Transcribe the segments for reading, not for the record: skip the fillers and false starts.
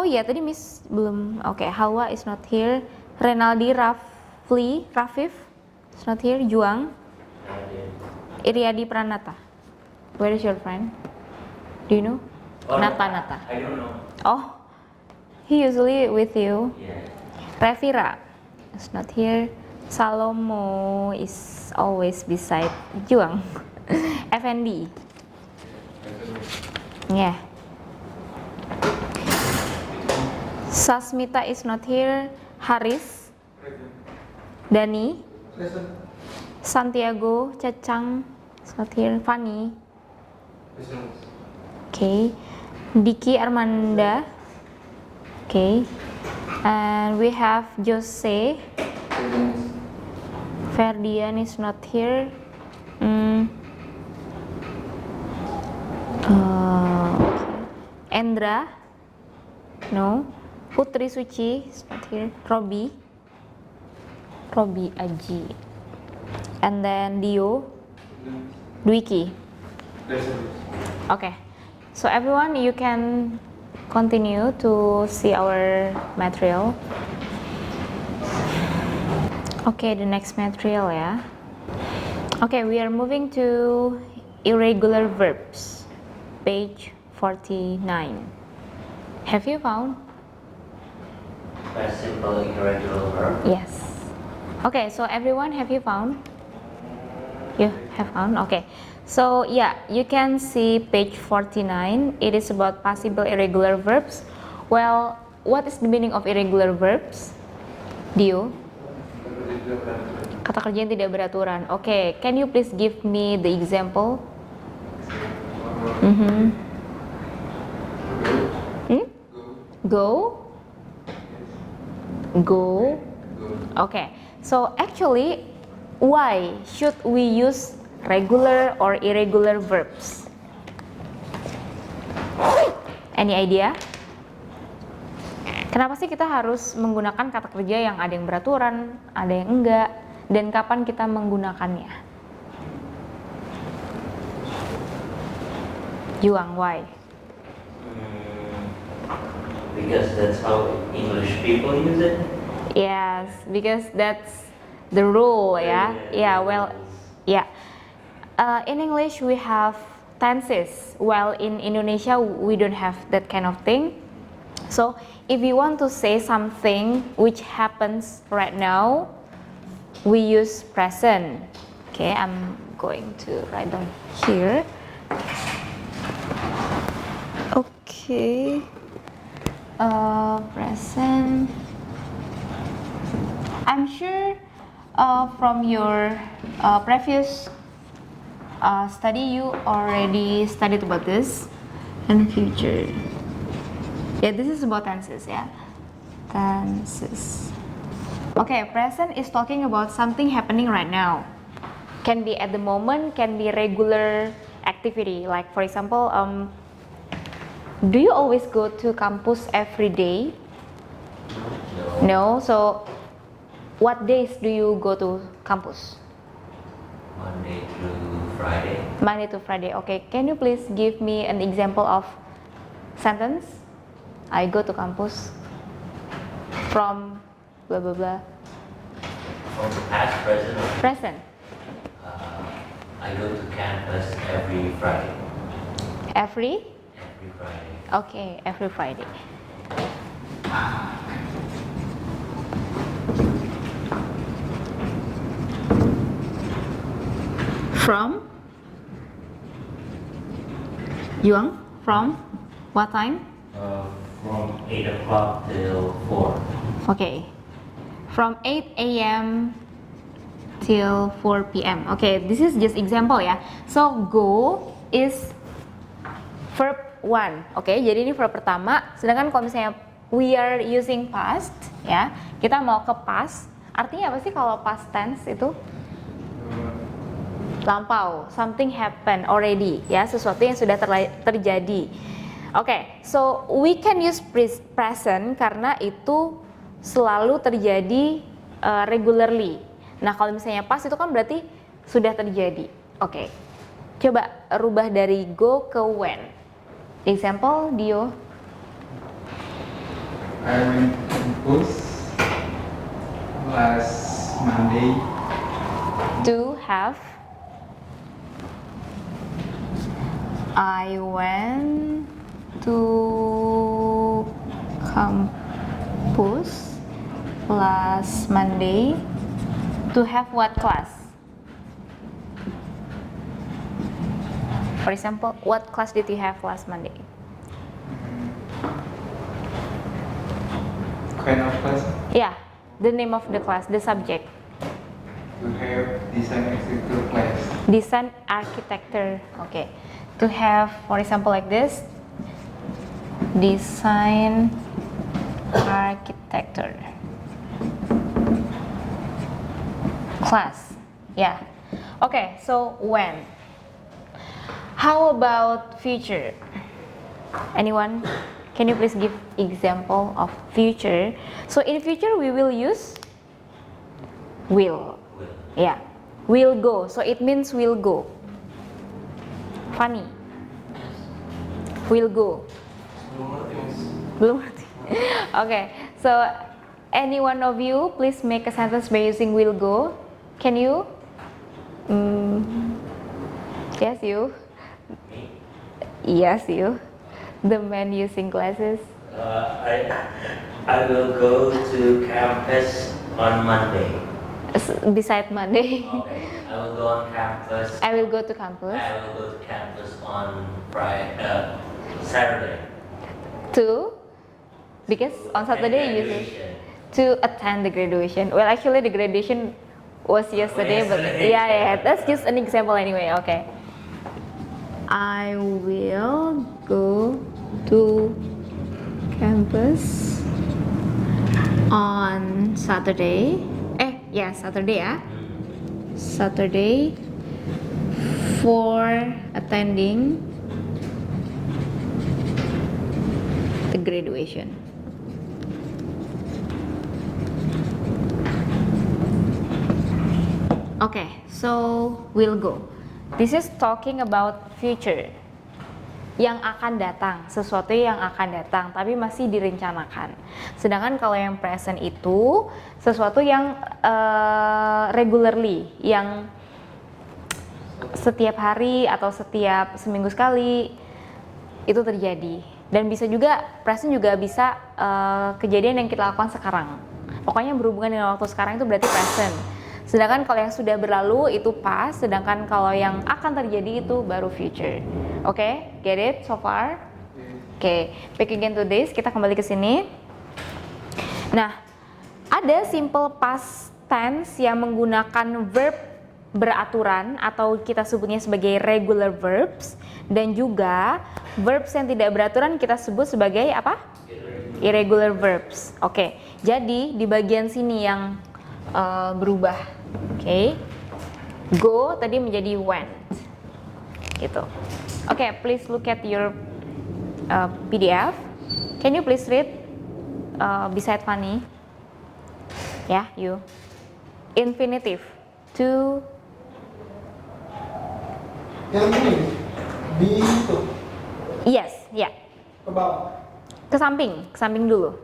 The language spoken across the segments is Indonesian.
Oh iya, tadi Miss belum. Oke, Hawa is not here. Renaldi Rafif is not here. Juang. Iriadi Pranata. Where is your friend? Do you know? Oh, Nata. I don't know. Oh, he usually with you. Yeah. Revira is not here. Salomo is always beside Juang. Effendi. Yeah. Sasmita is not here. Haris. Dani. Santiago Cecang is not here. Fanny. Okay. Diki Armanda. Okay. And we have Jose. Ferdian is not here. Okay. Endra. No. Putri Suci is not here. Robi Aji. And then Dio. Dwiki. Okay. So everyone, you can continue to see our material. Okay, the next material ya. Okay, we are moving to irregular verbs, page 49. Have you found? A simple irregular verb. Yes. Okay, so everyone, have you found? You have found? Okay. So yeah, you can see page 49. It is about possible irregular verbs. Well, what is the meaning of irregular verbs? Dio? Kata kerja yang tidak beraturan. Okay, can you please give me the example? Go? Go? Okay, so actually, why should we use regular or irregular verbs? Any idea? Kenapa sih kita harus menggunakan kata kerja yang ada yang beraturan, ada yang enggak, dan kapan kita menggunakannya? Juang, why? Because that's how English people use it. Yes, because that's the rule, ya. Yeah, well, yeah. In English we have tenses, while in Indonesia we don't have that kind of thing. So if you want to say something which happens right now, we use present. Okay, I'm going to write down here. Okay, present. I'm sure from your previous study you already studied about this. And future. Yeah, this is about tenses, yeah. Tenses. Okay, present is talking about something happening right now. Can be at the moment, can be regular activity. Like for example, do you always go to campus every day? No. So, what days do you go to campus? Monday through Friday. Monday to Friday. Okay, can you please give me an example of sentence? I go to campus from blah blah blah. From the past, present. Present. I go to campus every Friday. Every? Every Friday. Okay, every Friday. From? Yuang? From? What time? From 8 o'clock till 4. Okay. From 8 a.m. till 4 p.m. Okay, this is just example ya. So, go is verb 1. Oke, jadi ini verb pertama. Sedangkan kalau misalnya we are using past, ya, kita mau ke past. Artinya apa sih kalau past tense itu? Lampau. Something happened already, ya, sesuatu yang sudah terjadi. Oke, so we can use present karena itu selalu terjadi regularly. Nah, kalau misalnya past itu kan berarti sudah terjadi. Oke. Coba rubah dari go ke when. Example, Dio. I went to campus last Monday. To have. I went to campus last Monday to have what class? For example, what class did you have last Monday? Kind of class Yeah, the name of the class, the subject. to have design architecture class. Design architecture. Okay. To have, for example, like this. Design architecture class. Yeah. Okay, so when? How about future? Anyone? Can you please give example of future? So in future we will use will. Will. Yeah. Will go. So it means will go. Funny. Will go. Belum ngerti. Okay. So any one of you please make a sentence by using will go. Can you? Yes, you. Me? Yes, you. The man using glasses. I will go to campus on Monday. Beside Monday. Okay. I will go on campus. I will go to campus I will go to campus on Saturday. to, because on Saturday you use Graduation. to attend the graduation. Well, actually the graduation was yesterday, but yesterday. yeah, that's just an example anyway. Okay. I will go to campus on Saturday. Saturday ya. Saturday for attending the graduation. Okay, so we'll go. This is talking about future. Yang akan datang, sesuatu yang akan datang tapi masih direncanakan. Sedangkan kalau yang present itu sesuatu yang regularly, yang setiap hari atau setiap seminggu sekali itu terjadi. Dan bisa juga present juga bisa kejadian yang kita lakukan sekarang. Pokoknya berhubungan dengan waktu sekarang itu berarti present. Sedangkan kalau yang sudah berlalu itu past, sedangkan kalau yang akan terjadi itu baru future. Oke, get it so far? Oke, back again to this, kita kembali ke sini. Nah, ada simple past tense yang menggunakan verb beraturan atau kita sebutnya sebagai regular verbs, dan juga verbs yang tidak beraturan kita sebut sebagai apa? Irregular verbs. Oke, jadi di bagian sini yang berubah. Oke, go tadi menjadi went, gitu. Oke, please look at your PDF. Can you please read beside Fanny? Ya, you. Infinitive. To. Yang ini di itu Yes, ya. ke bawah. Ke samping dulu.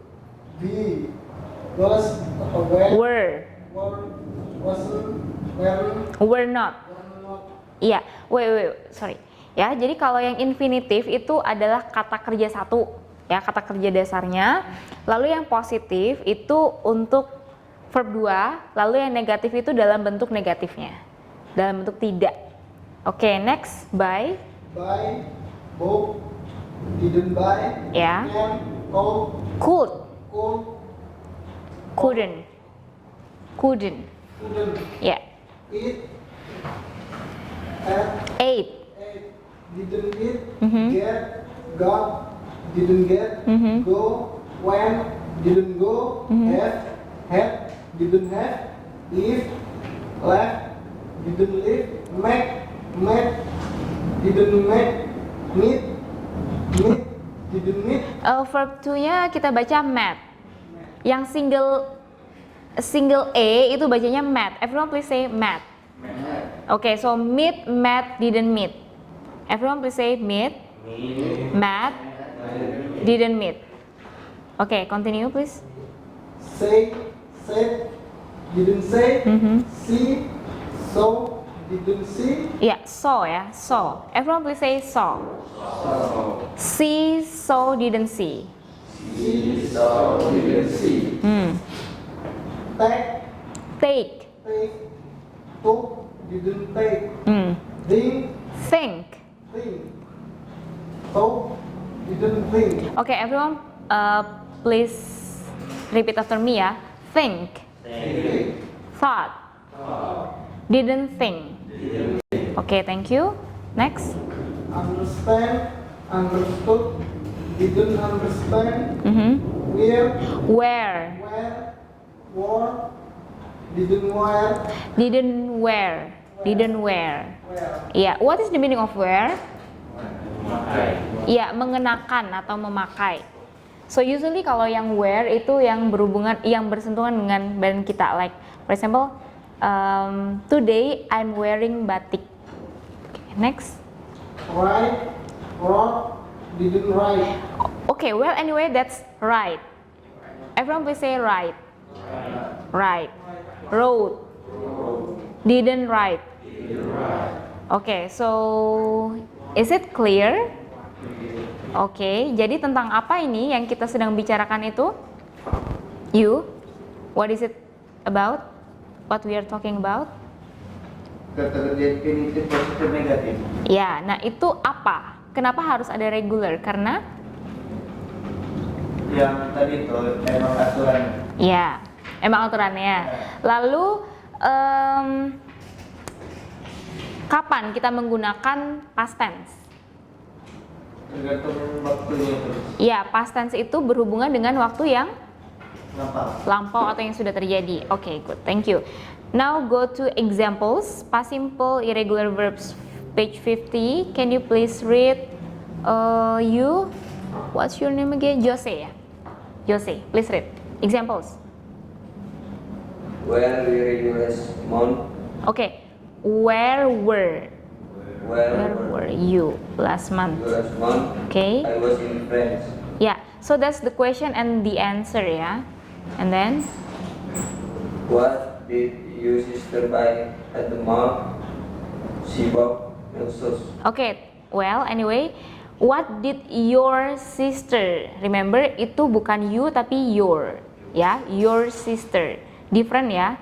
Be was atau when wasn't Were not. not. Iya, wait, sorry. Ya, jadi kalau yang infinitif itu adalah kata kerja satu, ya, kata kerja dasarnya. Lalu yang positif itu untuk verb 2, lalu yang negatif itu dalam bentuk negatifnya. Dalam bentuk tidak. Oke, next, by. Buy, bought, didn't buy, Ya. can, called, Could, could, couldn't. couldn't, Ya. eat, Ate. ate, didn't eat, Mhm. get, got, didn't get, Mhm. go, went, didn't go, Mhm. have, had, didn't have, leave, left, didn't leave, make, met, didn't make, meet, didn't meet, Verb 2-nya kita baca met. Yang single A itu bacanya met. Everyone please say met. Okay, so meet, met, didn't meet. Everyone please say meet, met, didn't meet. Okay, continue please. Say, said, didn't say. See, saw, didn't see. Yeah, saw ya, saw. Everyone please say saw. See, saw, didn't see. See, saw, didn't see. Take, Take. take, took, didn't take. Think, Think. think. Thought, didn't think. Okay, everyone, please repeat after me ya. Think. Think. Thought. Didn't think. Okay, thank you. Next. Understand, understood, didn't understand. Where, Where. wore, didn't wear. Didn't wear. Didn't wear. Wear. Yeah, what is the meaning of wear? Memakai. Ya, mengenakan atau memakai. So usually kalau yang wear itu yang berhubungan, yang bersentuhan dengan badan kita. Like, for example, today I'm wearing batik. Okay, next. Write, wrote, didn't write. Okay, well anyway that's right. Everyone please say right. Right. Wrote. Didn't write. Okay, so is it clear? Oke, jadi tentang apa ini yang kita sedang bicarakan itu? You, what is it about? What we are talking about? Kata kerja infinitif positif negatif. Ya, nah itu apa? Kenapa harus ada regular? Karena Yang tadi itu emang aturan. ya, emang aturannya. Lalu kapan kita menggunakan past tense? Tergantung waktunya terus. Ya, past tense itu berhubungan dengan waktu yang Kenapa? lampau atau yang sudah terjadi. Oke, good. Thank you. Now go to examples. Past simple irregular verbs page 50. Can you please read you? What's your name again? Jose ya? Jose, please read. Examples. Where were you last month? Okay. Where were Where were you last month? you last month? Okay. I was in France. Yeah. So that's the question and the answer ya. And then What did your sister buy at the mall? She bought sauce. okay. Well, anyway, what did your sister? Remember, itu bukan you tapi your, ya, your sister. Different ya.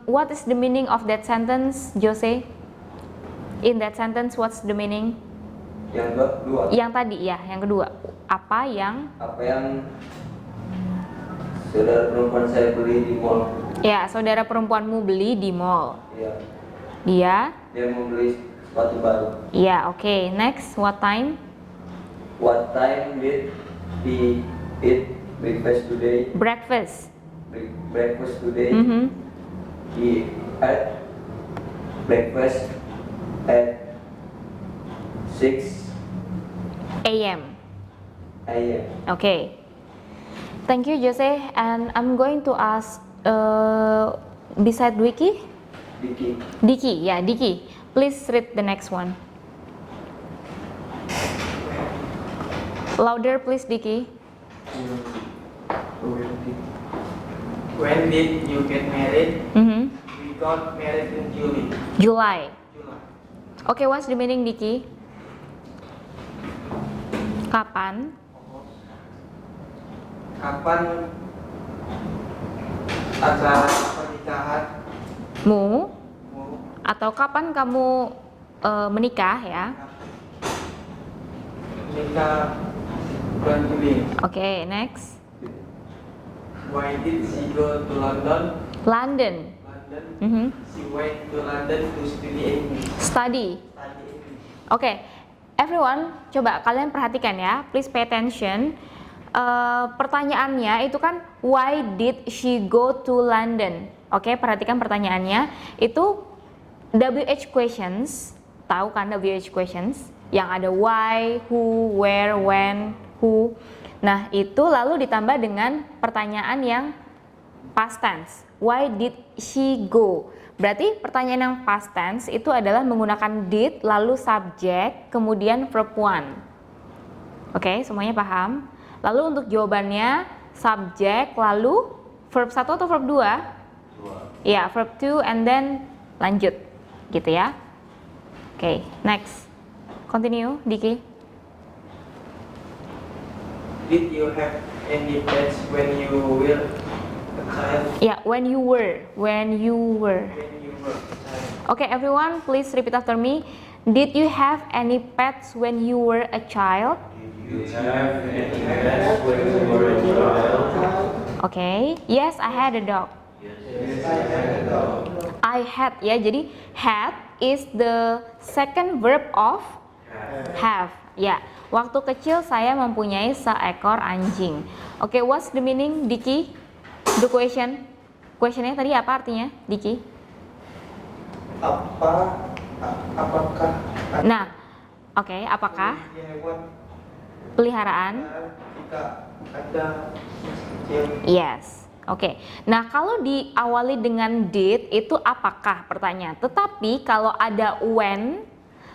What is the meaning of that sentence, Jose? In that sentence, what's the meaning? Yang kedua, Yang tadi ya, yang kedua. Apa yang? apa yang saudara perempuan saya beli di mall? Ya, saudara perempuanmu beli di mall. Iya, Dia? dia mau beli sepatu baru. Ya, oke. Next, what time? What time did he eat breakfast today? Breakfast. Breakfast today. He had breakfast at 6 AM. a.m. Okay. Thank you, Jose. And I'm going to ask beside Wiki, Diki. Diki. Yeah, Diki. Please read the next one. Louder, please, Diki. When did you get married? We got married in July. July. July. Okay, what's the meaning, Diki? Kapan? Kapan acara pernikahan? Mu? Atau kapan kamu menikah ya? Nikah bulan Juli. Okay, next. Why did she go to London? London. London. She went to London to study English. Study. Study English. Oke, everyone, coba kalian perhatikan ya, please pay attention. Pertanyaannya itu kan, why did she go to London? Oke, perhatikan pertanyaannya. Itu WH questions, tahu kan WH questions? Yang ada why, who, where, when, who. Nah, itu lalu ditambah dengan pertanyaan yang past tense. Why did she go? Berarti pertanyaan yang past tense itu adalah menggunakan did, lalu subject, kemudian verb one. Oke, semuanya paham? Lalu untuk jawabannya subjek, lalu verb 1 atau verb 2? Ya, verb 2 and then lanjut gitu ya. Oke, next. Continue, Diki. Did you have any pets when you were a child? Ya, when you were. When you were a child. Okay, everyone, please repeat after me. Did you have any pets when you were a child? You have any pets when you were a child? Okay. Yes, I had a dog. Yes, I had a dog. I had ya. Jadi had is the second verb of have. Ya. Waktu kecil saya mempunyai seekor anjing. Okay, what's the meaning, Diki? The question. Questionnya tadi apa artinya, Diki? Apakah Nah, oke, apakah hewan peliharaan? jika ada masih kecil? Yes. Oke. Nah, kalau diawali dengan did itu apakah pertanyaan. Tetapi kalau ada when,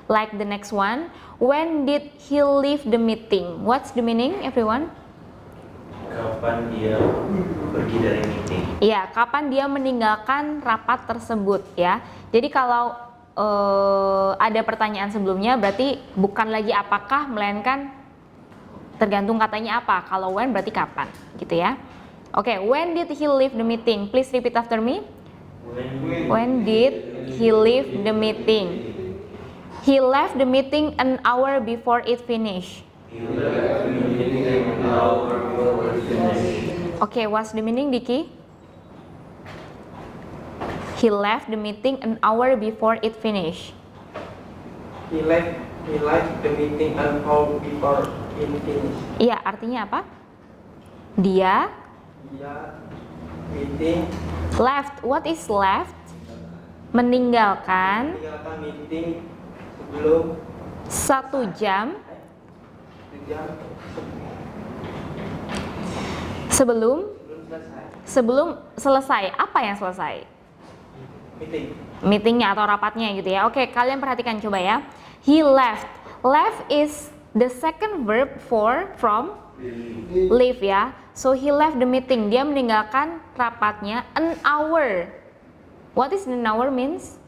like the next one, when did he leave the meeting? What's the meaning, everyone? Kapan dia pergi dari meeting? Ya, kapan dia meninggalkan rapat tersebut ya. Jadi kalau ada pertanyaan sebelumnya berarti bukan lagi apakah, melainkan tergantung katanya apa. Kalau when berarti kapan, gitu ya. Oke, when did he leave the meeting? Please repeat after me. When did he leave the meeting? He left the meeting an hour before it finished. He left the meeting an hour before it finished. Okay, what's the meaning, Diki? He left the meeting an hour before it finished. He left the meeting an hour before it finished. Iya, artinya apa? Dia Meeting left. What is left? Meninggalkan meninggalkan meeting sebelum 1 jam jam sebelum selesai selesai. Apa yang selesai? meeting. Meetingnya atau rapatnya gitu ya. Oke, kalian perhatikan coba ya. He left. Left is the second verb from leave ya. So he left the meeting. Dia meninggalkan rapatnya an hour. What is an hour means?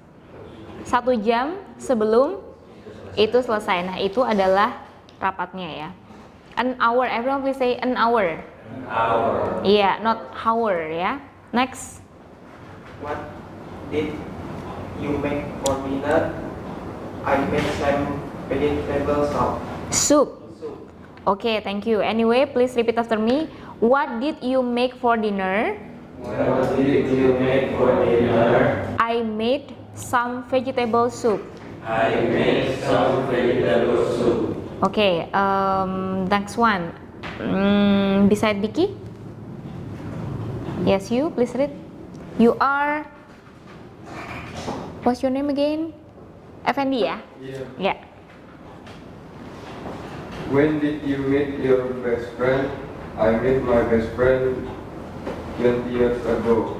1 jam sebelum itu selesai. Nah, itu adalah rapatnya ya. An hour. Everyone please say an hour. An hour. Iya, not hour ya. Next. What did you make for dinner? I made some vegetable Soup. soup. Okay, thank you. Anyway, please repeat after me. What did you make for dinner? What did you make for dinner? I made some vegetable soup. I made some vegetable soup. Okay, next one. Beside Diki? Yes, you. Please read. You are. What's your name again? Effendi ya? Yeah. Yeah. When did you meet your best friend? I met my best friend 20 years ago.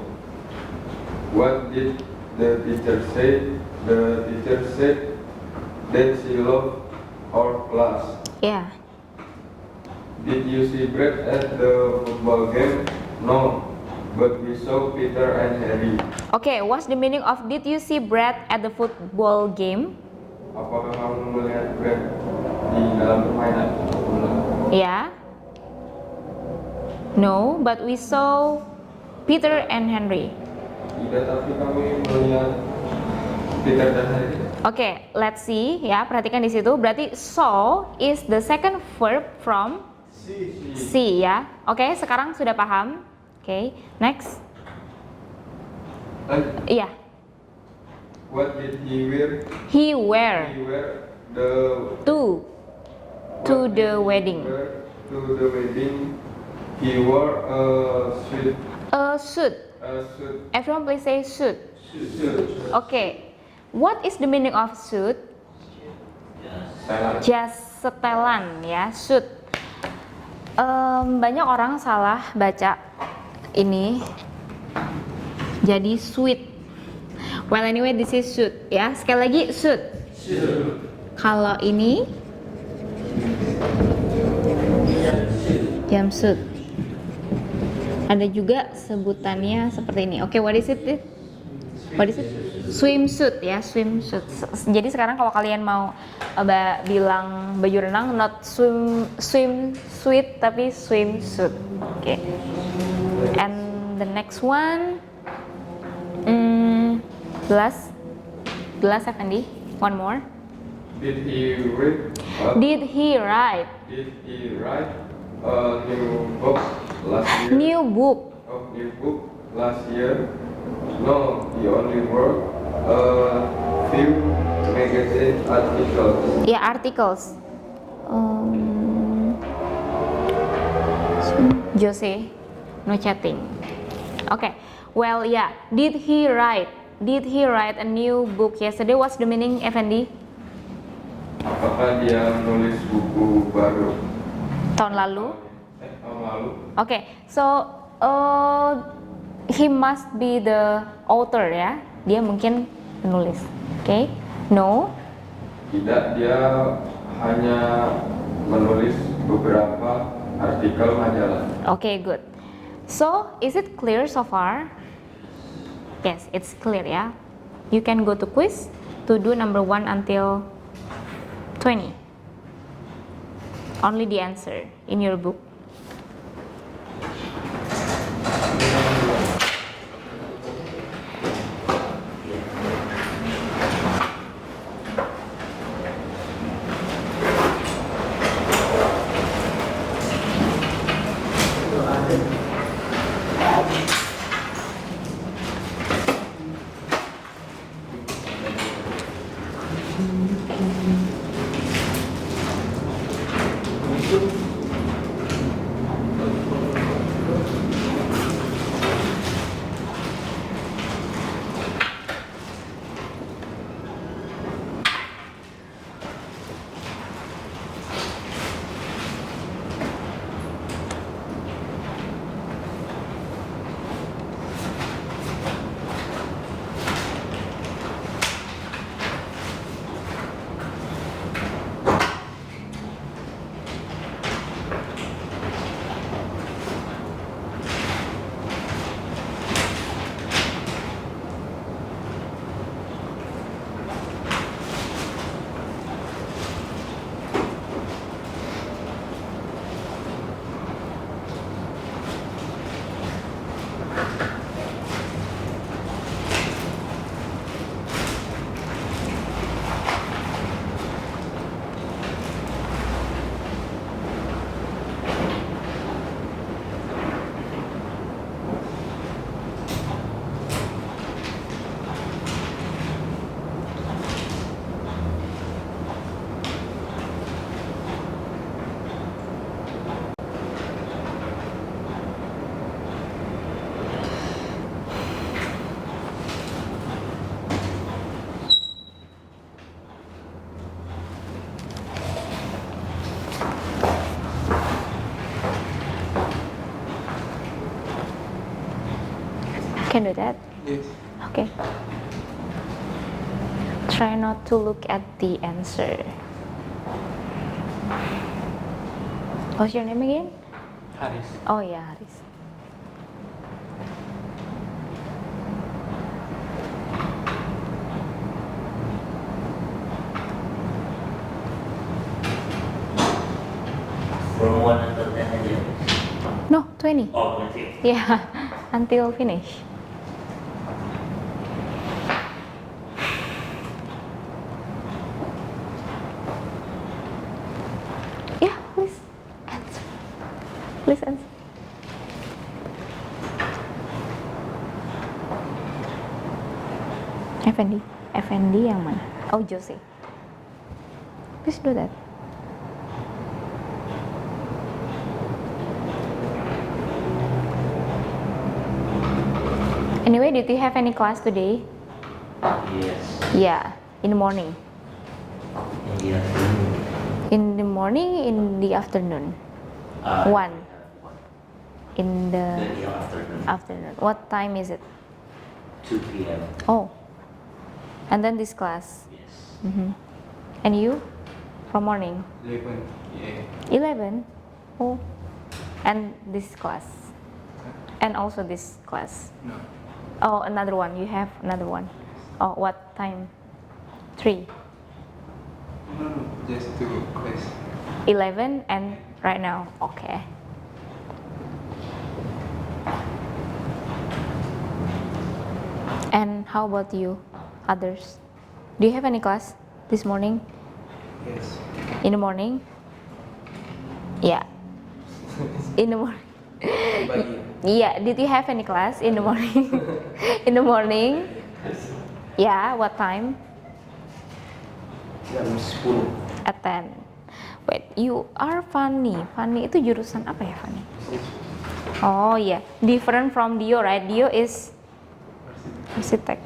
What did the teacher say? The teacher said that she loved our class. Yeah. Did you see Brad at the football game? No, but we saw Peter and Harry. Okay, what's the meaning of did you see Brad at the football game? Apakah kamu melihat Brad di dalam permainan bola? Yeah. No, but we saw Peter and Henry. Tidak, tapi kami melihat Peter dan Harry. Okay, let's see ya, perhatikan di situ. Berarti saw is the second verb from see ya. Oke, sekarang sudah paham. Oke, next. Iya. What did he wear? He wear He wear the to the wedding. To the wedding. He wore a suit. A suit. A suit. Everyone please say suit. Suit. Okay. What is the meaning of suit? Jas setelan ya, suit. Banyak orang salah baca ini jadi suit. Well anyway this is suit ya. Sekali lagi suit. Kalau ini Jumpsuit. Ada juga sebutannya seperti ini. Oke, what is it? What is it? Swimsuit ya, swimsuit. Jadi sekarang kalau kalian mau bilang baju renang, not swimsuit tapi swimsuit. Oke. And the next one, gelas Effendi. One more. Did he read? Did he write? Did he write a new book last year? New book. New book last year? No, he only wrote a few magazine articles. Ya, articles. Jose, no chatting. Okay. Well, yeah. Did he write a new book yesterday? What's the meaning, Effendi? Apakah dia menulis buku baru Tahun lalu? tahun lalu? Okay. So, he must be the author ya. Dia mungkin penulis. Okay. No. Tidak, dia hanya menulis beberapa artikel majalah. Okay, good. So, is it clear so far? Yes, it's clear ya. You can go to quiz to do number 1 until 20. Only the answer in your book. Can do that? Yes. Okay. Try not to look at the answer. What's your name again? Haris. Oh yeah, Haris. From 1 until 10 aja. No, 20. Oh, 20. Yeah, until finish. Yeah, please answer. Please answer. Effendi yang mana? Oh, Jose. Please do that. Anyway, did you have any class today? Yes. Yeah, in the morning. In the afternoon. In the morning, in the afternoon. One. In the Then the afternoon. afternoon. What time is it? 2 p.m. Oh. And then this class. Yes. And you? From morning? 11 p.m. 11? Oh. And this class. And also this class. No. Oh, another one. You have another one. Oh, what time? 3. No, no, just 2 class. 11 and right now. Okay. And how about you? Others? Do you have any class this morning? Yes. In the morning? Yeah. In the morning. Bagi. Yeah, did you have any class in the morning? In the morning? Yeah, what time? Jam 10. At 10. Wait, you are Fanny. Fanny itu jurusan apa ya, Fanny? Oh yeah, different from Dio, right? Dio is arsitek.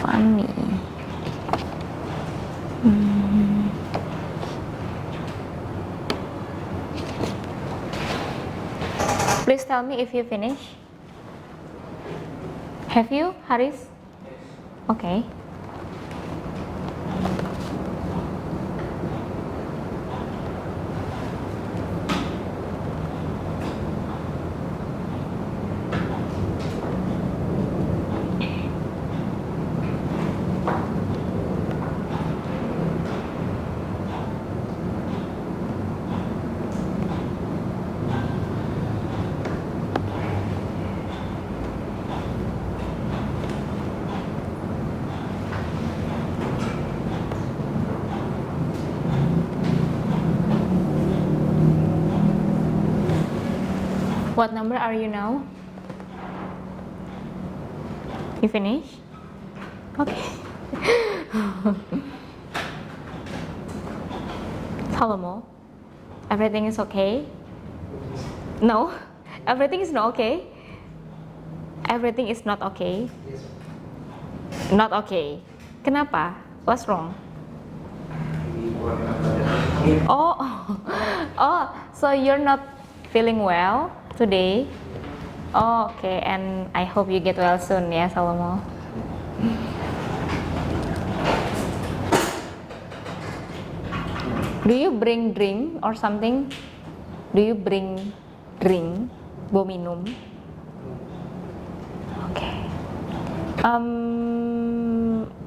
Funny. Please tell me if you finish. Have you, Haris? Okay. What number are you now? You finish? Okay. Salomo, everything is okay? No? Everything is not okay? Everything is not okay? Not okay. Kenapa? What's wrong? Oh, oh, so you're not feeling well today? Oh, okay, and I hope you get well soon, ya, Salomo. Do you bring drink or something? Do you bring drink? Bawa minum? Okay.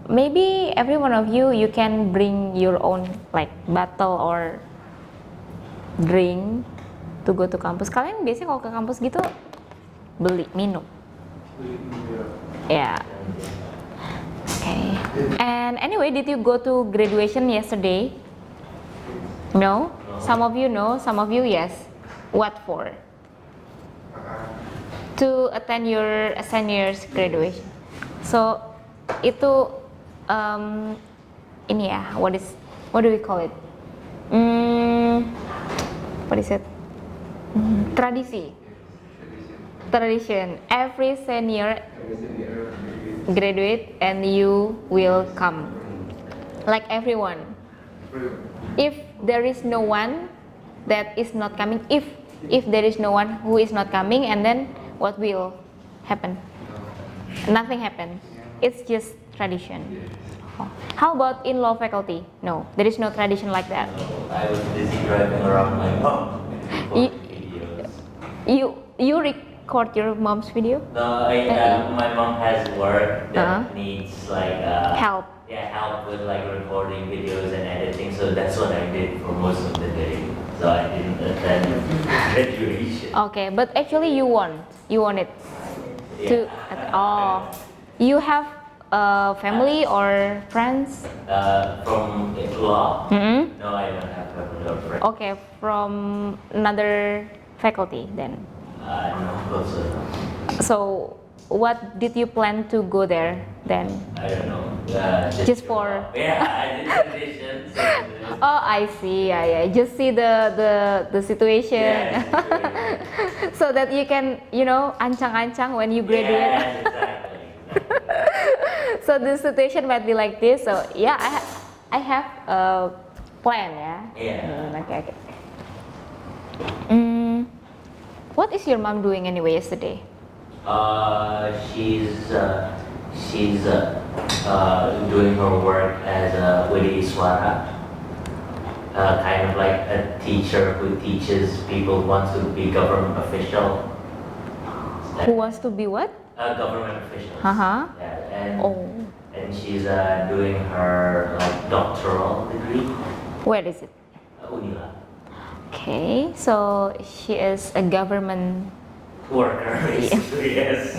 Maybe every one of you can bring your own like bottle or drink to go to kampus. Kalian biasanya kalau ke kampus gitu beli minum? Yeah. Okay. And anyway, did you go to graduation yesterday? No? Some of you know, some of you yes. What for? To attend your seniors graduation. So itu ini ya, what do we call it? What is it? Tradisi. Tradition. Every senior graduate and you will come. Like everyone. If there is no one that is not coming, if there is no one who is not coming, and then what will happen? Nothing happen. It's just tradition. Oh. How about in law faculty? No, there is no tradition like that. I was busy driving around my mom. You record your mom's video? No, my mom has work that needs like Help. Yeah, help with like recording videos and editing. So that's what I did for most of the day. So I didn't attend graduation. Okay, but actually you want it to. Oh, you have family or friends? From law? Mm-hmm. No, I don't have family or friends. Okay, from another faculty then. No, also. So what did you plan to go there then? I don't know. Just for- Yeah, I did audition. Oh, I see. Yeah. Just see the situation. Yeah, situation. So that you can, ancang-ancang when you graduate. Yeah, exactly. So the situation might be like this. So yeah, I have a plan. Yeah. Okay. What is your mom doing anyway yesterday? She's doing her work as a Widi Iswara, kind of like a teacher who teaches people who want to be government official. Who wants to be what? Government officials. Uh-huh. Yeah, Oh, and she's doing her like doctoral degree. where is it? Unila. Okay, so she is a government, Worker, basically, yes.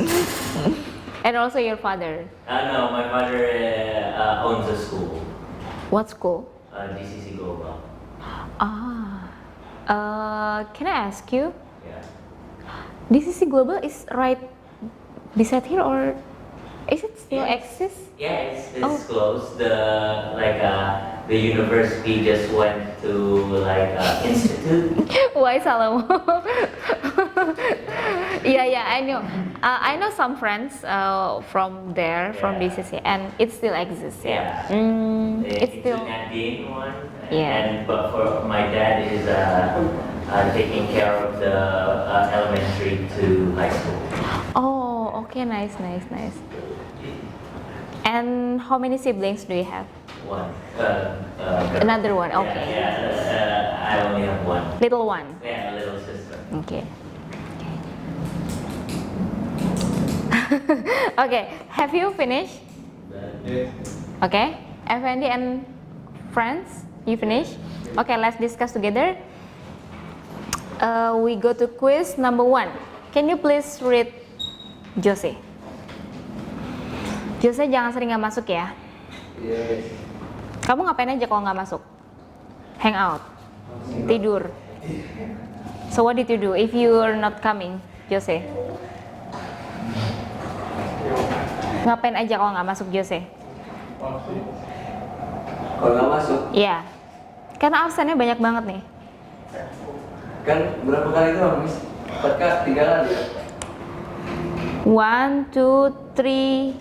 and also your father. No, my father owns a school, What school? DCC Global. Can I ask you? Yeah. DCC Global is right beside here, or is it still Yes. exist? Yeah, it's Oh. close. The university just went to institute. Why Salomo? Yeah, I know. I know some friends from there, from Yeah. DCC, and it still exists. Yeah. Yeah. It's still. Nadine one. Yeah. But for my dad is taking care of the elementary to high school. Oh, okay, nice. And how many siblings do you have? One. Another one. Okay. Yeah. I only have one. Little one. Yeah, a little sister. Okay. Okay. Have you finished? Yes. Okay. Effendi and friends, you finish? Okay, let's discuss together. We go to quiz number 1. Can you please read Jose? Jose jangan sering nggak masuk ya. Yes. Kamu ngapain aja kalau nggak masuk? Hang out, tidur. So what did you do if you are not coming, Jose? Ngapain aja kalau nggak masuk, Jose? Kalau nggak masuk, Iya. Karena absennya banyak banget nih. kan berapa kali itu Miss? 4 kali ya? 1, 2, 3,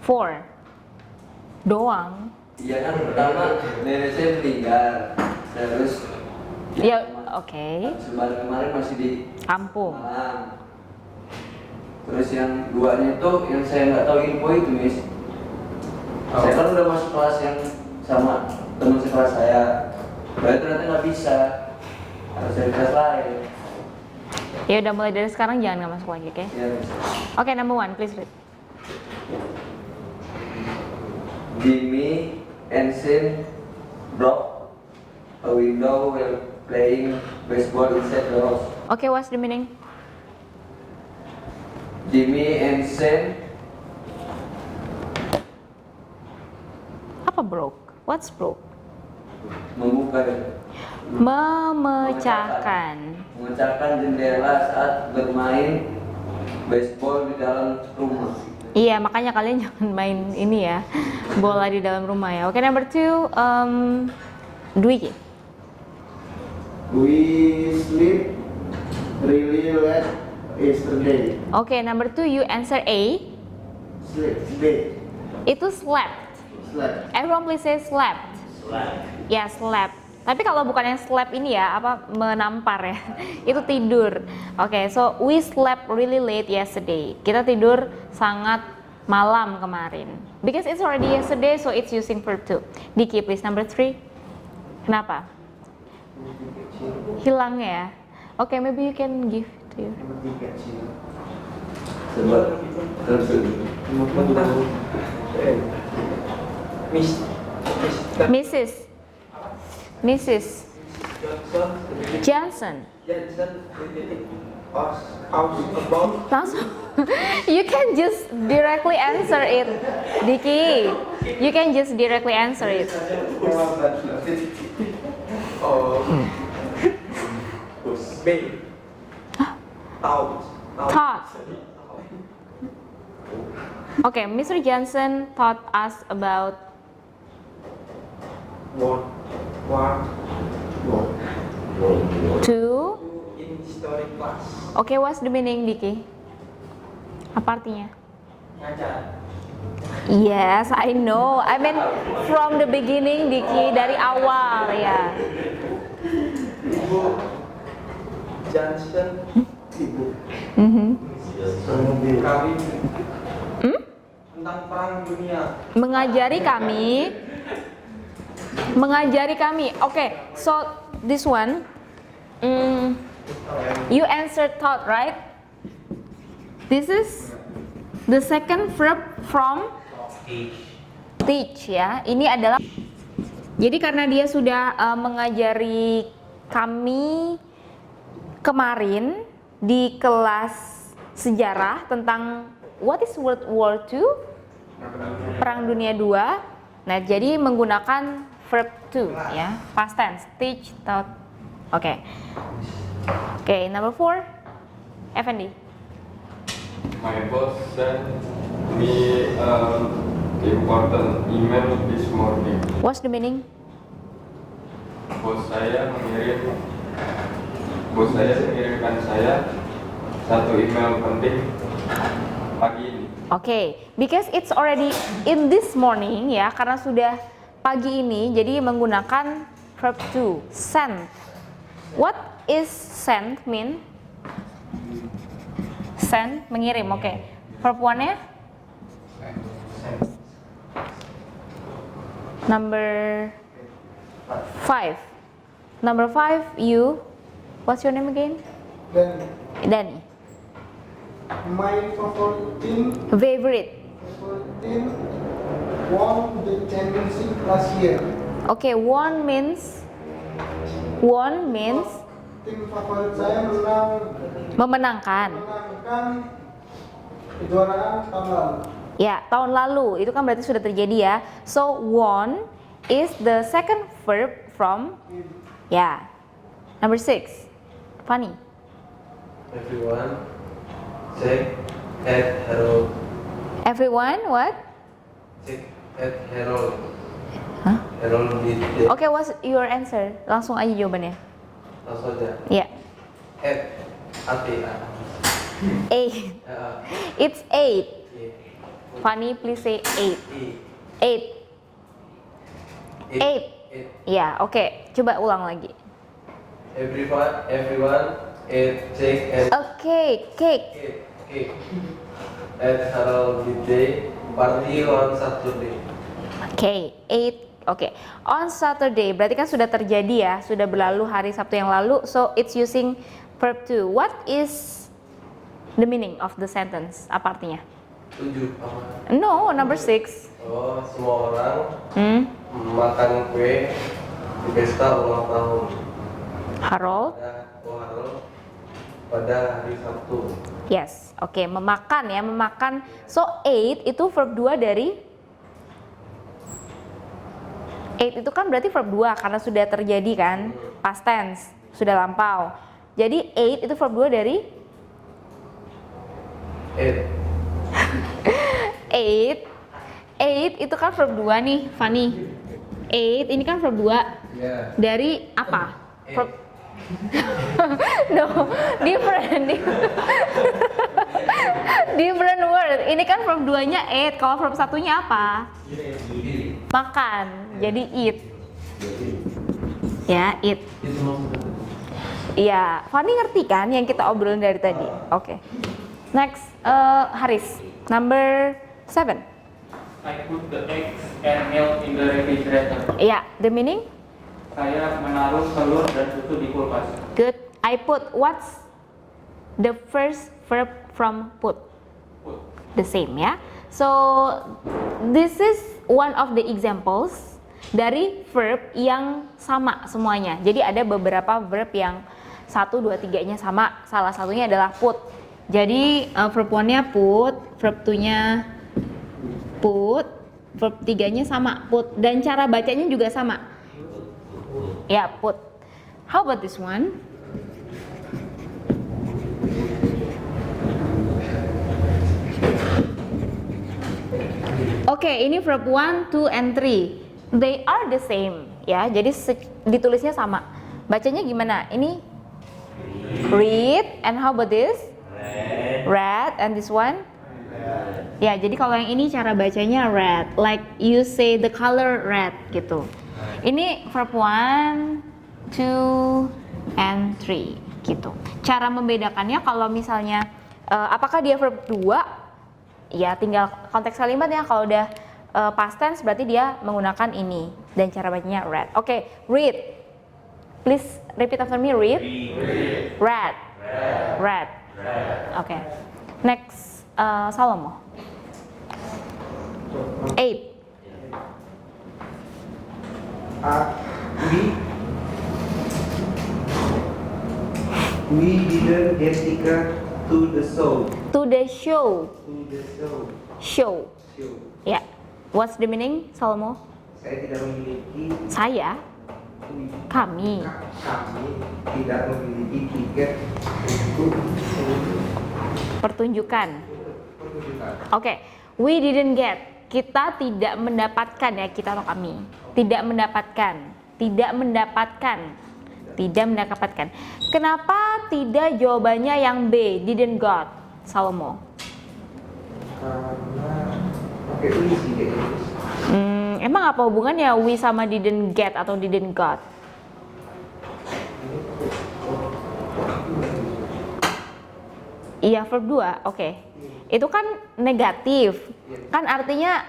4 doang. Iya kan pertama nenek saya meninggal, terus Ya, oke. sebalik kemarin masih di Kampung. Malang. Terus yang duanya itu yang saya nggak tahu info itu Miss. Saya kan udah masuk kelas yang sama teman sekelas saya, berarti ternyata nggak bisa, harus dari kelas lain. Ya udah, mulai dari sekarang jangan nggak masuk lagi, oke? Ya, Miss. Oke, number 1, please read. Jimmy and Sin broke a window while playing baseball inside the house. Oke, what's the meaning? Jimmy and Sin Apa broke? What's broke? memecahkan Memecahkan. jendela saat bermain baseball di dalam rumah. Iya, makanya kalian jangan main ini ya, bola di dalam rumah ya. Oke, number 2, Dwi. We sleep really late yesterday. Oke, number 2, you answer A. Sleep. Itu slept. Slept. Everyone please say slept. Slack. Ya, slept. Tapi kalau bukan yang slept ini ya, apa menampar ya, itu tidur. Oke, so we slept really late yesterday. Kita tidur sangat malam kemarin. Because it's already yesterday, so it's using verb to. Diki, please, number 3. Kenapa? Hilang ya? Oke, maybe you can give to you. Sebab terus Mrs. Johnson. About Langsung. You can just directly answer it, Diki. You can just directly answer it. B. Out. Thought. Okay, Mr. Johnson taught us about What two. in history class? Okay, what's the meaning, Diki? Apa artinya? Ngajar. Yes, I know. I mean from the beginning, Diki, dari awal ya. Ibu Johnson Mhm. kami Hmm? tentang perang dunia. Mengajari kami. Okay, so this one, you answered taught, right? This is the second verb from teach ya. Ini adalah, jadi karena dia sudah mengajari kami kemarin di kelas sejarah tentang what is World War II, Perang Dunia II. Nah, jadi menggunakan verb to ya, past tense, teach, taught. Oke. Oke, number 4, Effendi. My boss sent me important email this morning. What's the meaning? Bos saya mengirimkan saya satu email penting pagi ini. Oke, because it's already in this morning ya, karena sudah pagi ini, jadi menggunakan verb to, send. What is send mean? Send, mengirim, oke. Verb one-nya? Number 5. Number 5, you. What's your name again? Dan Danny. my favorite team won the championship last year. Okay, won means Tim favorit saya memenangkan. memenangkan kejuaraan tahun lalu. Ya, tahun lalu. Itu kan berarti sudah terjadi ya. So, won is the second verb from ya. Number 6. Funny. Everyone check at Herald. Everyone what? Check at Herald. Hah? Herald Midday. Okay, what's your answer? Langsung aja jawabannya. Langsung aja. Ya. At ATA. 8. It's 8. Funny, please say 8. 8. 8. Ya, oke. Coba ulang lagi. Everyone check at Oke, cake. cake at Herald Midday party on Saturday. Oke, 8. Oke, on Saturday berarti kan sudah terjadi ya, sudah berlalu hari Sabtu yang lalu. So it's using verb to. What is the meaning of the sentence? Apa artinya? 7 apa? No, number 6. Oh, semua orang makan kue di pesta ulang tahun. Harold. Pada hari Sabtu. Yes. Oke, memakan ya, memakan. So 8 itu verb 2 dari 8 itu kan berarti verb 2 karena sudah terjadi kan, past tense, sudah lampau. Jadi 8 itu verb 2 dari 8 itu kan verb 2 nih, Fanny. 8 ini kan verb 2. Dari apa? Verb no, different word. Ini kan verb 2-nya 8, kalau verb 1-nya apa? Makan. Jadi eat. Ya, eat. Iya, Fanny ngerti kan yang kita obrolin dari tadi? Oke. Next, Haris. Number 7. I put the eggs and milk in the refrigerator. Iya, the meaning? Saya menaruh telur dan susu di kulkas. Good. I put. What's the first verb from put? Put. The same ya. So this is one of the examples dari verb yang sama semuanya. Jadi ada beberapa verb yang 1, 2, 3-nya sama. Salah satunya adalah put. Jadi verb 1-nya put, verb 2-nya put, verb 3-nya sama put, dan cara bacanya juga sama. Ya, put. How about this one? Oke, ini verb 1, 2, and 3. They are the same, ya. Jadi ditulisnya sama. Bacanya gimana? Ini read, and how about this? Read, and this one? Ya, jadi kalau yang ini cara bacanya red, like you say the color red gitu. Ini verb 1, 2, and 3 gitu. Cara membedakannya kalau misalnya apakah dia verb 2? Ya tinggal konteks kalimatnya. Kalau udah past tense berarti dia menggunakan ini dan cara bacanya read. Oke, read. Please repeat after me. Read. Read. Read. Oke. Next, Salomo. 8. We didn't get ticket to the show. To the show. To the show. Show. Show. Ya. What's the meaning, Salomo? Saya tidak memiliki. Saya. Kami. Kami tidak memiliki tiket untuk Pertunjukan. pertunjukan. Oke. We didn't get. Kita tidak mendapatkan ya, kita atau kami. Tidak mendapatkan. Tidak mendapatkan. Tidak mendapatkan. Kenapa tidak jawabannya yang B, didn't got, Salomo? Karena pakai we sih kayaknya. Emang apa hubungannya we sama didn't get atau didn't got? Iya, verb 2, oke. Itu kan negatif. Kan artinya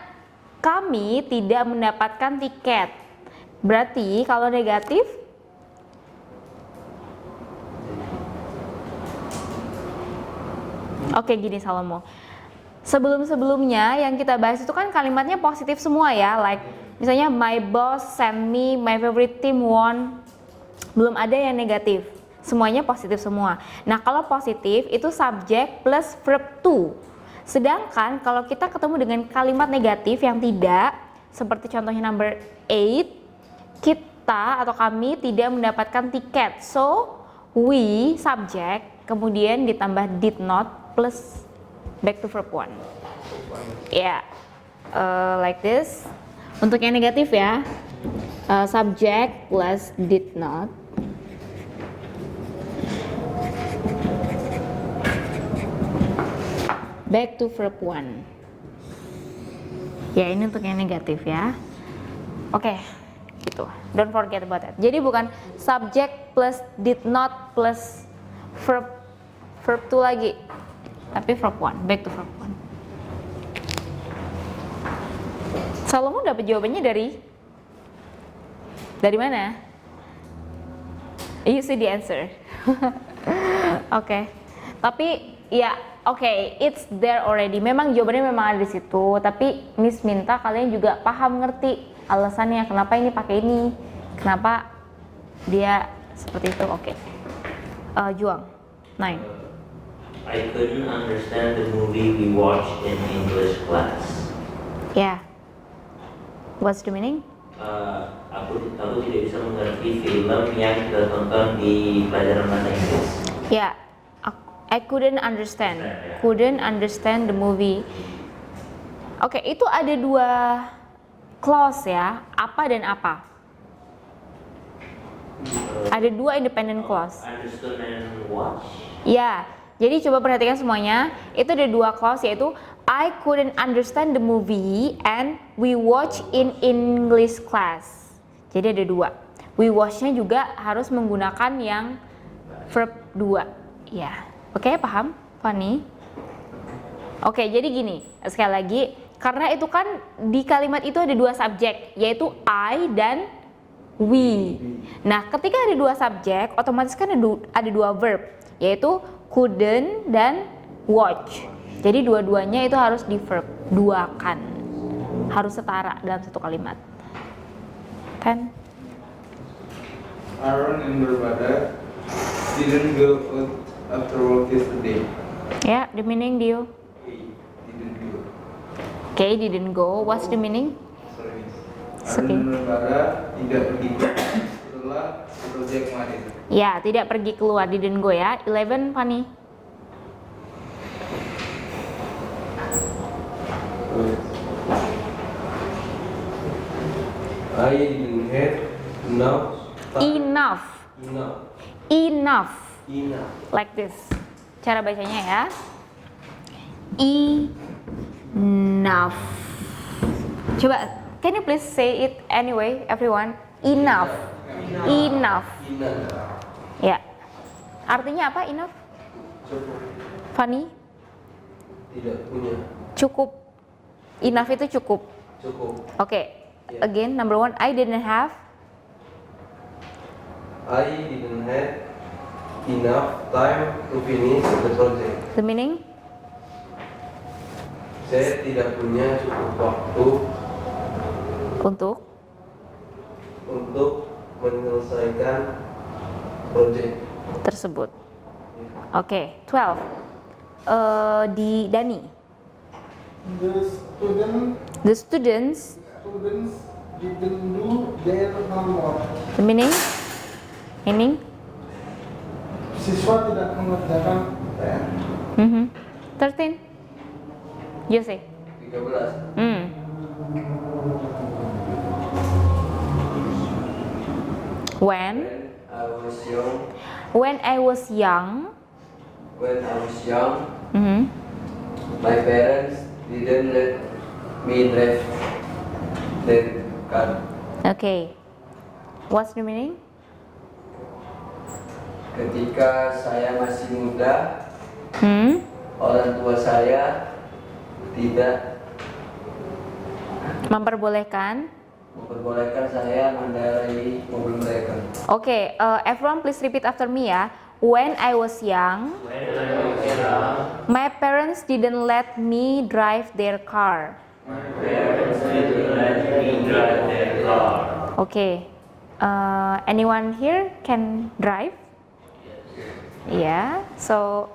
kami tidak mendapatkan tiket. Berarti kalau negatif oke, gini Salomo. Sebelum-sebelumnya yang kita bahas itu kan kalimatnya positif semua ya. Like misalnya my boss sent me, my favorite team won. Belum ada yang negatif. Semuanya positif semua. Nah, kalau positif itu subject plus verb to. Sedangkan kalau kita ketemu dengan kalimat negatif yang tidak, seperti contohnya number 8, kita atau kami tidak mendapatkan tiket. So, we subject kemudian ditambah did not plus back to verb 1. Ya, like this. Untuk yang negatif ya, subject plus did not. Back to verb 1. Ya, ini untuk yang negatif ya. Oke, gitu. Don't forget about that. Jadi bukan subject plus did not plus verb 2 lagi, tapi verb 1, back to verb 1. Salomo dapat jawabannya dari mana? You see the answer. Oke. Tapi ya, oke, it's there already. Memang jawabannya memang ada di situ, tapi Miss minta kalian juga paham, ngerti alasannya kenapa ini pakai ini, kenapa dia seperti itu. Oke. Juang. 9. I couldn't understand the movie we watched in English class. Yeah. What's the meaning? Aku tidak bisa mengerti film yang kita tonton di pelajaran bahasa Inggris. Yeah. I couldn't understand. Couldn't understand the movie. Oke, itu ada 2 clause ya. Apa dan apa? Ada 2 independent clause. Understood and watch. Ya, jadi coba perhatikan semuanya. Itu ada 2 clause, yaitu I couldn't understand the movie and we watch in English class. Jadi ada 2. We watch-nya juga harus menggunakan yang verb 2. Ya, oke, paham, Fanny? Oke, jadi gini, sekali lagi, karena itu kan di kalimat itu ada 2 subjek, yaitu I dan we. Nah, ketika ada 2 subjek, otomatis kan ada 2 verb, yaitu couldn't dan watch. Jadi dua-duanya itu harus di verb 2-kan, harus setara dalam satu kalimat. Kan? Aaron and Barbara didn't go out after work yesterday. Ya, the meaning Dio. Didn't go. Okay, didn't go. What's the meaning? Sorry. It's Aaron okay. dan Barbara tidak pergi setelah proyek kemarin. Ya, tidak pergi keluar, didn't go ya. 11, Fanny. I didn't have enough time. Enough. Enough. Enough. Enough. Like this. Cara bacanya ya. Enough. Coba, can you please say it anyway, everyone? Enough. Enough. Enough. Ya. Artinya apa enough? Cukup. Funny? Tidak punya. Cukup. Enough itu cukup. Cukup. Oke. Again, number one, I didn't have. I didn't have enough time to finish the project. The meaning? Saya tidak punya cukup waktu Untuk menyelesaikan proyek tersebut. Oke, 12. Di Dani. The The students. didn't do their homework. The meaning? Meaning? Siswa tidak mengerjakan PR. 13. Jose. 13. When I was young. When I was young. My parents didn't let me drive their car. Okay. What's the meaning? Ketika saya masih muda, orang tua saya tidak Memperbolehkan. saya mengendarai mobil mereka. Okay, everyone please repeat after me ya. When I was young, my parents didn't let me drive their car. Okay. Anyone here can drive? Yeah. So,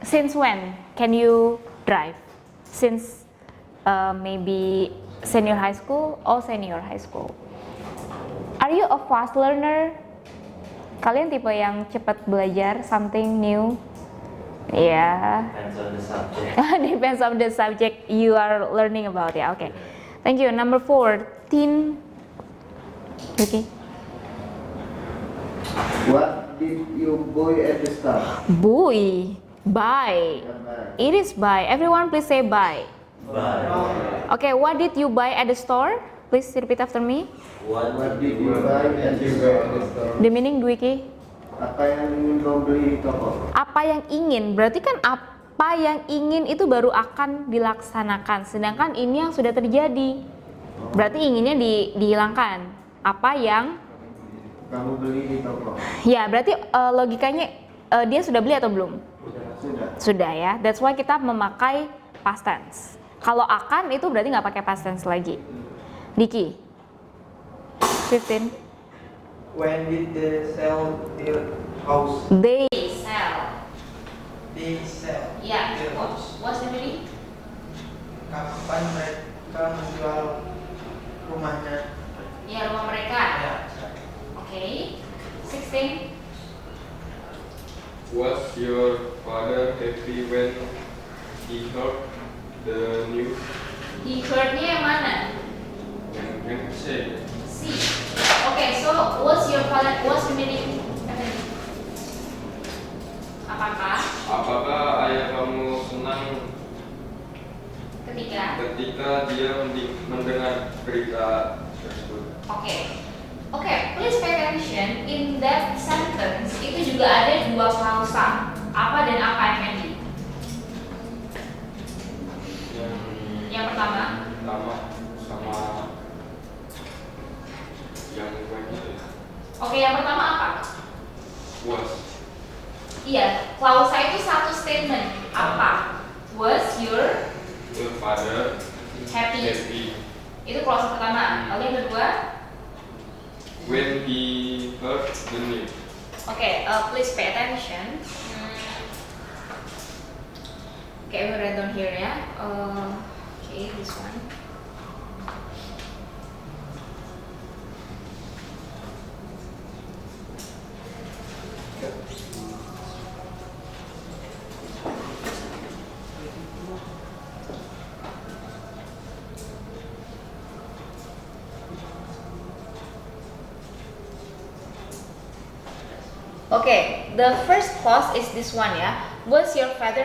since when can you drive? Since maybe senior high school or senior high school? Are you a fast learner? Kalian tipe yang cepat belajar something new? Yeah. Depends on the subject. Depends on the subject you are learning about. Yeah. Okay. Thank you. Number 14. Okay. What did you buy at the store? Buy. Buy. It is buy. Everyone please say buy. Okay, what did you buy at the store? Please repeat after me. What Did you buy at the store? The meaning, Dwiki? Apa yang ingin kau beli di toko? Apa yang ingin, berarti kan apa yang ingin itu baru akan dilaksanakan. Sedangkan ini yang sudah terjadi. Berarti inginnya dihilangkan. Apa yang Kamu beli di toko. ya, berarti logikanya dia sudah beli atau belum? Sudah. Sudah ya. That's why kita memakai past tense. Kalau akan itu berarti nggak pakai past tense lagi. Diki. 15. When did they sell their house? They sell. They sell Yeah. their house. What's the meaning? Kapan mereka menjual rumahnya? Ya, rumah mereka. Ya. Okay. 16. Was your father happy when he heard the news? He heard-nya yang mana? Yang say. C. Okay, so what's the meaning? Apakah Apakah ayah kamu senang ketika dia mendengar berita tersebut? Okay, please pay attention. In that sentence itu juga ada dua klausa. Apa dan apa, Effendi? Yang pertama sama yang itu. Oke, yang pertama apa? Was Iya, klausa itu satu statement. Apa? Was your your father happy? happy Itu klausa pertama. Lalu yang kedua? when he heard the news? Okay, please pay attention. Okay, we write down here ya. Okay, this one. Okay, the first clause is this one ya. Was your father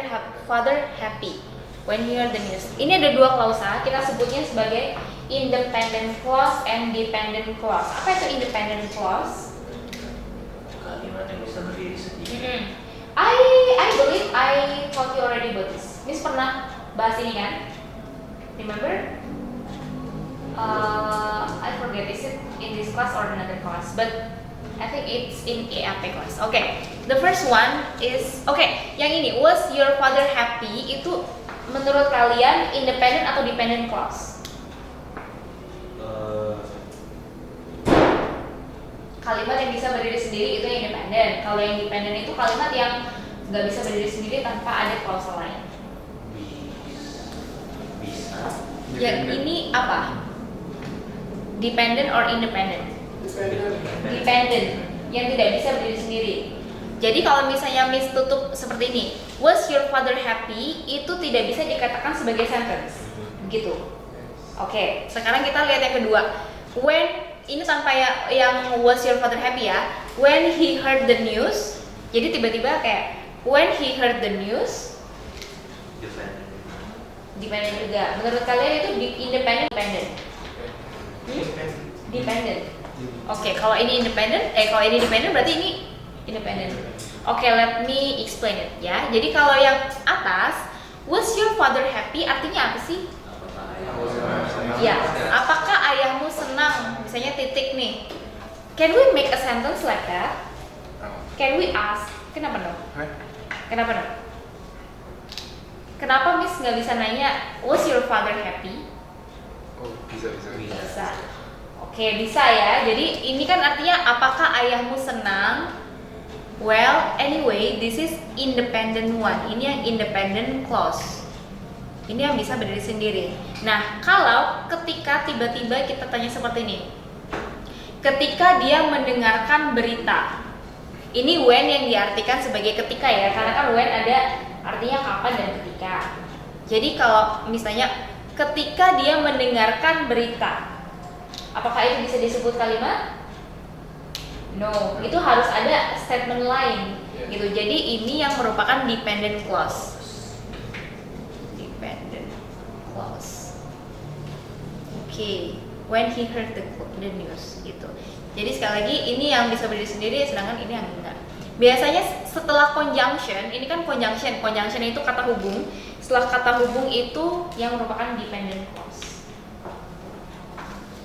happy when you heard the news? Ini ada dua klausa, kita sebutnya sebagai independent clause and dependent clause. Apa itu independent clause? Kalimat yang bisa berdiri sendiri. I believe I taught you already about this. Miss pernah bahas ini kan? Remember? I forget, is it in this class or another class? But I think it's in EAP class. Okay, the first one is yang ini, was your father happy? Itu menurut kalian independent atau dependent clause? Kalimat yang bisa berdiri sendiri itu yang independent. Kalau yang dependent itu kalimat yang nggak bisa berdiri sendiri tanpa ada klausa lain. Bisa. Yang ini apa? Dependent or independent? Dependent, yang tidak bisa berdiri sendiri. Jadi kalau misalnya Miss tutup seperti ini, was your father happy? Itu tidak bisa dikatakan sebagai sentence, gitu. Oke, sekarang kita lihat yang kedua. When, ini tanpa yang was your father happy ya. When he heard the news, jadi tiba-tiba kayak when he heard the news, dependent juga. Menurut kalian itu independent, dependent? Dependent. Oke, kalau ini independent, kalau ini dependent berarti ini independent. Oke, let me explain it ya. Jadi kalau yang atas, was your father happy artinya apa sih? Ya, apakah ayahmu senang? Misalnya titik nih. Can we make a sentence like that? Can we ask? Kenapa no? Kenapa no? Kenapa Miss nggak bisa nanya, was your father happy? Bisa. Oke, bisa ya. Jadi ini kan artinya apakah ayahmu senang? Well, anyway, this is independent one. Ini yang independent clause. Ini yang bisa berdiri sendiri. Nah, kalau ketika tiba-tiba kita tanya seperti ini. Ketika dia mendengarkan berita. Ini when yang diartikan sebagai ketika ya, karena kan when ada artinya kapan dan ketika. Jadi kalau misalnya ketika dia mendengarkan berita, apakah itu bisa disebut kalimat? No, itu harus ada statement lain gitu. Jadi ini yang merupakan dependent clause. Dependent clause. Oke, when he heard the news gitu. Jadi sekali lagi ini yang bisa berdiri sendiri, sedangkan ini yang enggak. Biasanya setelah conjunction, ini kan conjunction itu kata hubung. Setelah kata hubung itu yang merupakan dependent clause.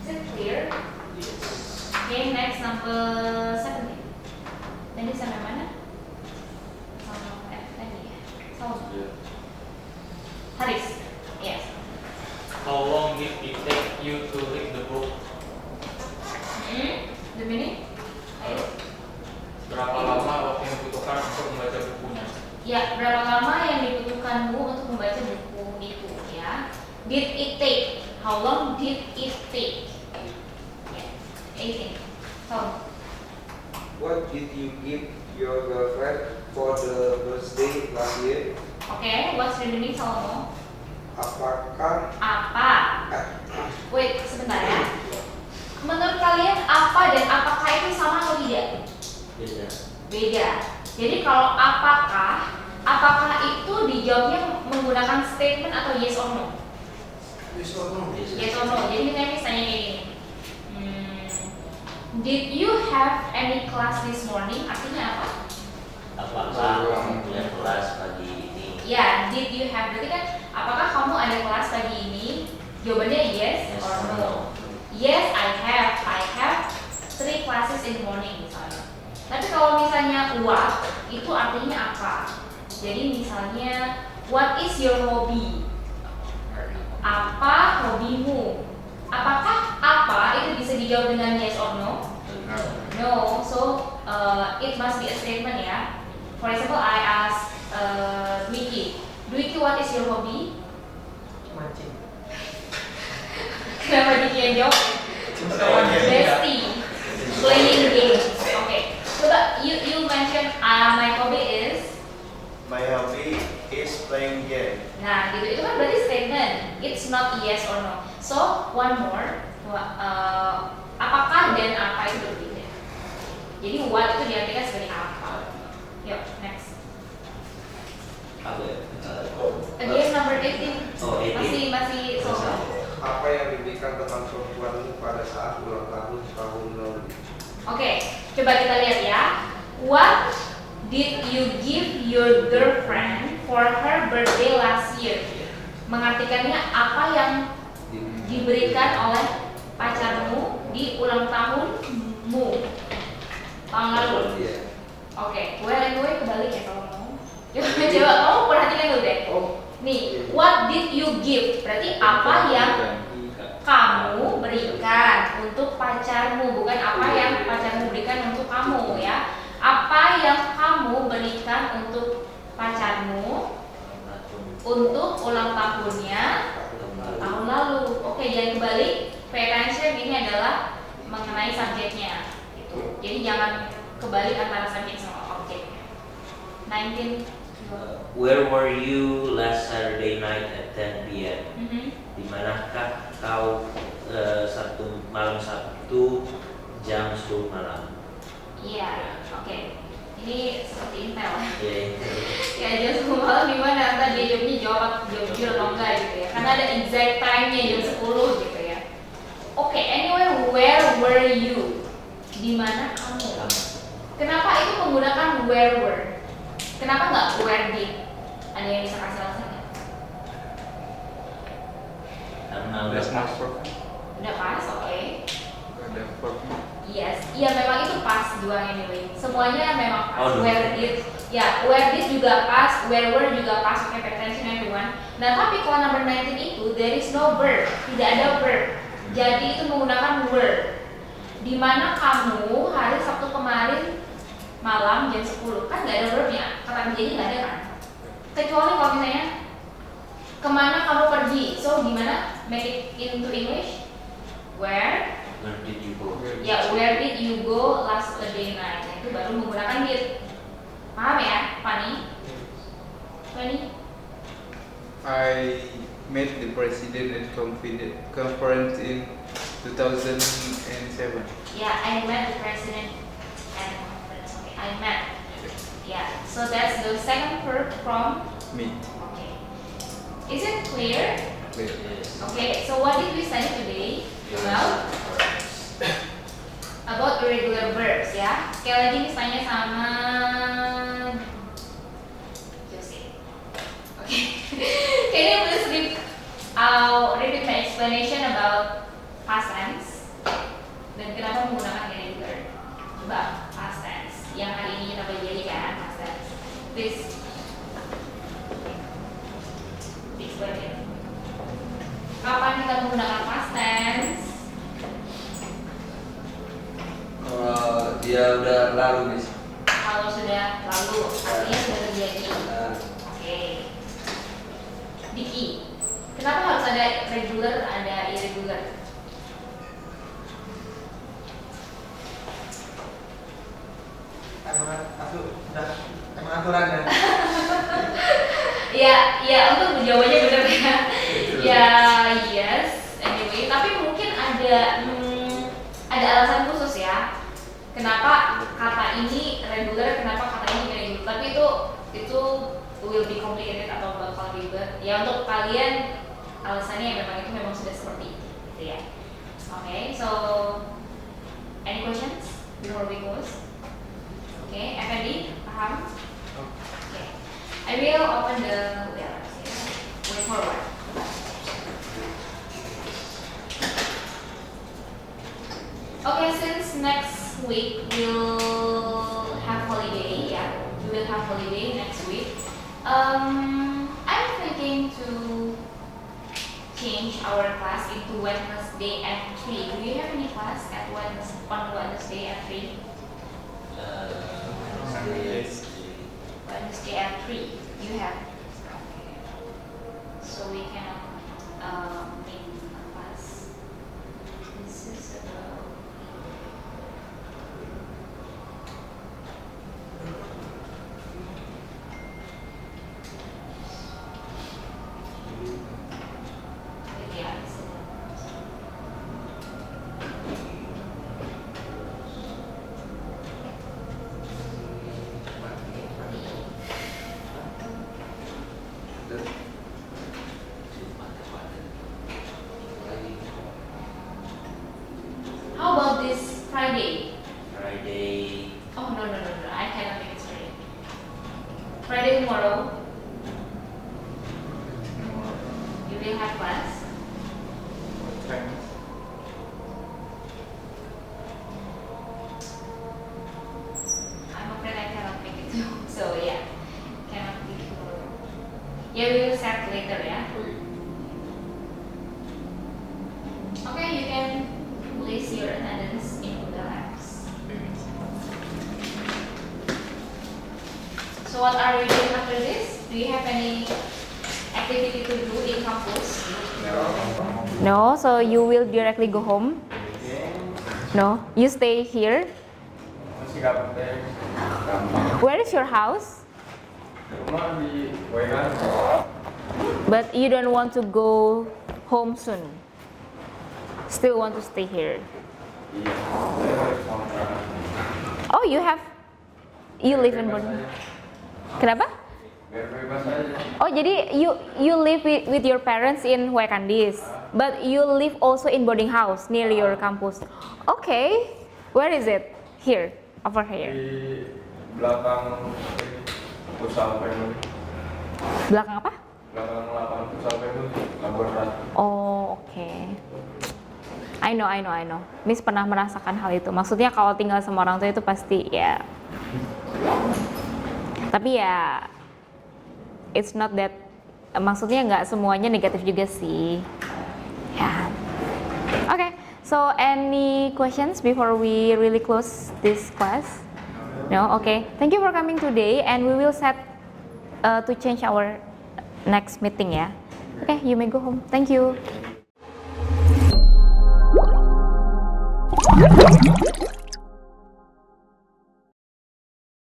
Is it clear? Okay, next number 17. Tadi sampai mana? Sampai tadi ya. Haris. Yes. How long did it take you to read the book? The minute? Ayo. Berapa lama waktu yang dibutuhkan untuk membaca bukunya? Ya, berapa lama yang dibutuhkanmu untuk membaca buku itu ya? Did it take? How long did it take? Yeah. 18. So, What did you give your girlfriend for the birthday last year? okay, what's the meaning Salomo? Apakah Apa? Wait, sebentar ya. Menurut kalian apa dan apakah itu sama atau tidak? Beda. Beda. Jadi kalau apakah itu dijawabnya menggunakan statement atau yes or no? Yes or no. Jadi misalnya tanya kayak gini. Did you have any class this morning? Artinya apa? Apakah punya kelas pagi ini? Ya, did you have? Berarti kan apakah kamu ada kelas pagi ini? Jawabannya yes or no. Yes, I have 3 classes in the morning misalnya. Tapi kalau misalnya what, itu artinya apa? Jadi misalnya, what is your hobby? Apa hobimu? Apakah apa itu bisa dijawab dengan yes or no? No, so it must be a statement ya. For example, I ask Dwiki, what is your hobby? Mancing. Kenapa Dwiki yang jawab? Bestie, playing games. Okay, coba you mention my hobby is. My hobby is playing game. Nah, gitu itu kan berarti statement. It's not yes or no. So one more. Apakah dan apa itu berbeda. Jadi what itu diartikan sebagai apa. saat ulang tahun tahun lalu. Oke, coba kita lihat ya. What did you give your girlfriend for her birthday last year? Mengartikannya apa yang diberikan oleh pacarmu di ulang tahunmu tahun lalu. Oke, well anyway kebalik ya kalau mau. Coba kamu perhatikan dulu deh. Nih, what did you give? Berarti apa yang kamu berikan untuk pacarmu, bukan apa yang pacarmu berikan untuk kamu ya. Apa yang kamu berikan untuk pacarmu untuk ulang tahunnya tahun lalu. Oke, jangan kebalik. Pay attention, ini adalah mengenai subjeknya. Jadi jangan kebalik antara subjek sama objeknya. 19. Where were you last Saturday night at 10 p.m.? Di manakah kau malam Sabtu jam 10 malam? Iya, oke. Ini seperti Intel. Yeah. Ya jam 10 malam di mana? Entah dia jawab jujur atau enggak gitu ya. Karena ada exact time-nya jam 10 gitu ya. Oke, anyway, where were you? Di mana kamu? Kenapa itu menggunakan where were? Kenapa nggak where did? Ada yang bisa kasih alasan nggak? Karena Udah smart verb. Udah pas, oke. Ada verbnya. Yes, iya memang itu pas juga anyway. Semuanya memang pas. Oh, Where did? Ya, where did juga pas, where were juga pas. Oke, pay attention everyone. Nah, tapi kalau number 19 itu there is no verb, tidak ada verb. Jadi itu menggunakan were. Di mana kamu hari Sabtu kemarin malam jam 10 kan nggak ada verbnya, kata menjadi nggak ada kan? Kecuali kalau misalnya kemana kamu pergi, so gimana? Make it into English? Where? Where did you go? Ya, where did you go last Saturday night? Nah, itu baru menggunakan did. Paham ya, Fanny? Fanny? I met the president at conference in 2007. Yeah, I met the president at the conference. Okay, I met. Yeah, so that's the second verb from. Meet. Okay. Is it clear? Clear. Okay, so what did we study today? About irregular verbs ya. Sekali lagi ini tanya sama Jose. Okay. Can you please repeat my explanation about past tense dan kenapa menggunakan irregular? Coba past tense yang hari ini kita pelajari kan past tense. Please explain it. Kapan kita menggunakan past tense? Kalau dia udah lalu nih. Kalau sudah lalu, artinya sudah terjadi. Oke. Diki, kenapa harus ada regular, ada irregular? Emang aturannya. Ya, untuk jawabannya benar ya. Ya, yes. Anyway, tapi mungkin ada alasan khusus ya. Kenapa kata ini regular, kenapa kata ini irregular? Tapi itu will be complicated atau bakal ribet. Ya untuk kalian alasannya memang itu memang sudah seperti itu, gitu ya. Okay, so any questions before we close? Okay, Effendi, paham? Okay, I will open the way forward. Okay, since next week we'll have holiday, yeah, we will have holiday next week. I'm thinking to change our class into Wednesday at 3. Do you have any class at Wednesday at 3? Wednesday at 3. You have. Okay. So we can make a class. This is about. Yeah, Friday. Friday. Oh no. I cannot make it straight. Friday tomorrow. You will have class. I'm afraid I cannot make it too. So yeah, cannot be tomorrow. Yeah, we will start later. Yeah. Okay, you can place your attendance in the labs. So what are we doing after this? Do you have any activity to do in campus? No, so you will directly go home? No, you stay here? Masih gabung. Where is your house? Rumah di Wegan. But you don't want to go home soon? Still want to stay here? Iya, saya harus kontrak. Oh, you live in Bandung? Kenapa? Biar bebas aja. Oh, jadi you live with your parents in Huaycandis, but you live also in boarding house near your campus. Okay, where is it? Here, over here. Di belakang futsal family. Belakang apa? Belakang lapangan futsal family, Labuan. Oh, oke. I know. Miss pernah merasakan hal itu. Maksudnya kalau tinggal sama orang tua itu pasti ya. Tapi ya, it's not that. Maksudnya nggak semuanya negatif juga sih. Ya. Okay. So any questions before we really close this class? No. Okay. Thank you for coming today, and we will set to change our next meeting ya. Okay. You may go home. Thank you.